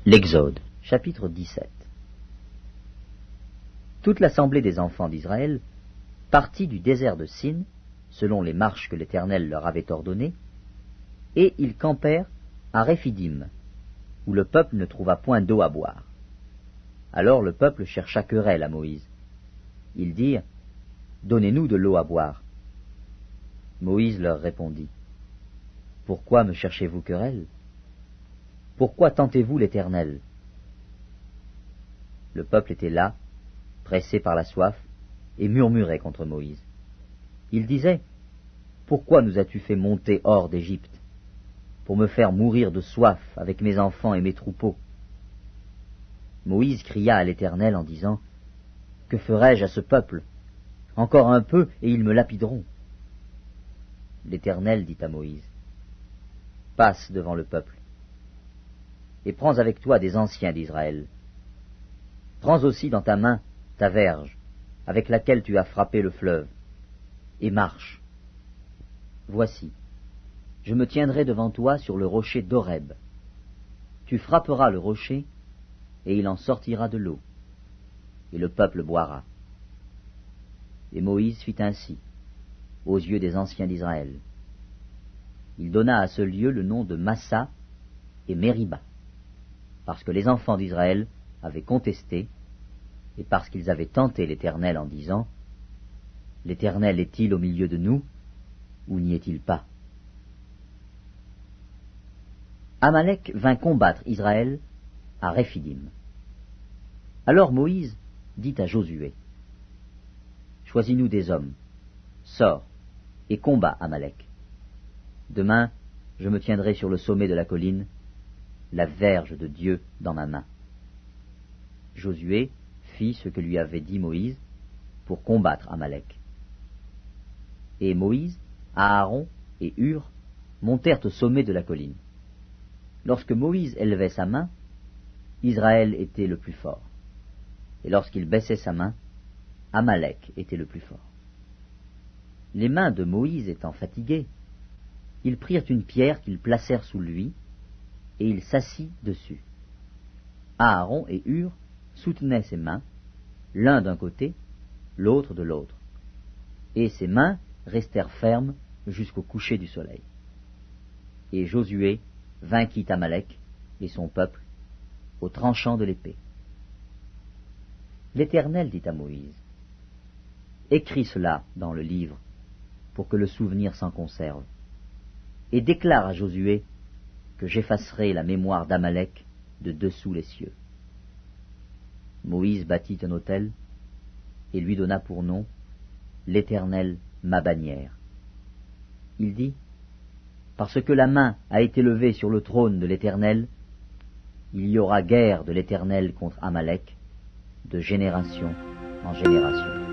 L'Exode, chapitre 17. Toute l'assemblée des enfants d'Israël partit du désert de Sin, selon les marches que l'Éternel leur avait ordonnées, et ils campèrent à Réphidim, où le peuple ne trouva point d'eau à boire. Alors le peuple chercha querelle à Moïse. Ils dirent, « Donnez-nous de l'eau à boire. » Moïse leur répondit, « Pourquoi me cherchez-vous querelle? Pourquoi tentez-vous l'Éternel? » Le peuple était là, pressé par la soif, et murmurait contre Moïse. Il disait, « Pourquoi nous as-tu fait monter hors d'Égypte, pour me faire mourir de soif avec mes enfants et mes troupeaux? » Moïse cria à l'Éternel en disant, « Que ferai-je à ce peuple? Encore un peu, et ils me lapideront. » L'Éternel dit à Moïse, « Passe devant le peuple, et prends avec toi des anciens d'Israël. Prends aussi dans ta main ta verge, avec laquelle tu as frappé le fleuve, et marche. Voici, je me tiendrai devant toi sur le rocher d'Horeb. Tu frapperas le rocher, et il en sortira de l'eau, et le peuple boira. » Et Moïse fit ainsi, aux yeux des anciens d'Israël. Il donna à ce lieu le nom de Massa et Mériba, parce que les enfants d'Israël avaient contesté, et parce qu'ils avaient tenté l'Éternel en disant, « L'Éternel est-il au milieu de nous, ou n'y est-il pas ?» Amalek vint combattre Israël à Réphidim. Alors Moïse dit à Josué, « Choisis-nous des hommes, sors, et combat Amalek. Demain, je me tiendrai sur le sommet de la colline, la verge de Dieu dans ma main. » Josué fit ce que lui avait dit Moïse pour combattre Amalek. Et Moïse, Aaron et Hur montèrent au sommet de la colline. Lorsque Moïse élevait sa main, Israël était le plus fort. Et lorsqu'il baissait sa main, Amalek était le plus fort. Les mains de Moïse étant fatiguées, ils prirent une pierre qu'ils placèrent sous lui, et il s'assit dessus. Aaron et Hur soutenaient ses mains, l'un d'un côté, l'autre de l'autre, et ses mains restèrent fermes jusqu'au coucher du soleil. Et Josué vainquit Amalek et son peuple au tranchant de l'épée. L'Éternel dit à Moïse, « Écris cela dans le livre, pour que le souvenir s'en conserve, et déclare à Josué que j'effacerai la mémoire d'Amalek de dessous les cieux. » Moïse bâtit un autel et lui donna pour nom « L'Éternel, ma bannière ». Il dit, « Parce que la main a été levée sur le trône de l'Éternel, il y aura guerre de l'Éternel contre Amalek, de génération en génération. »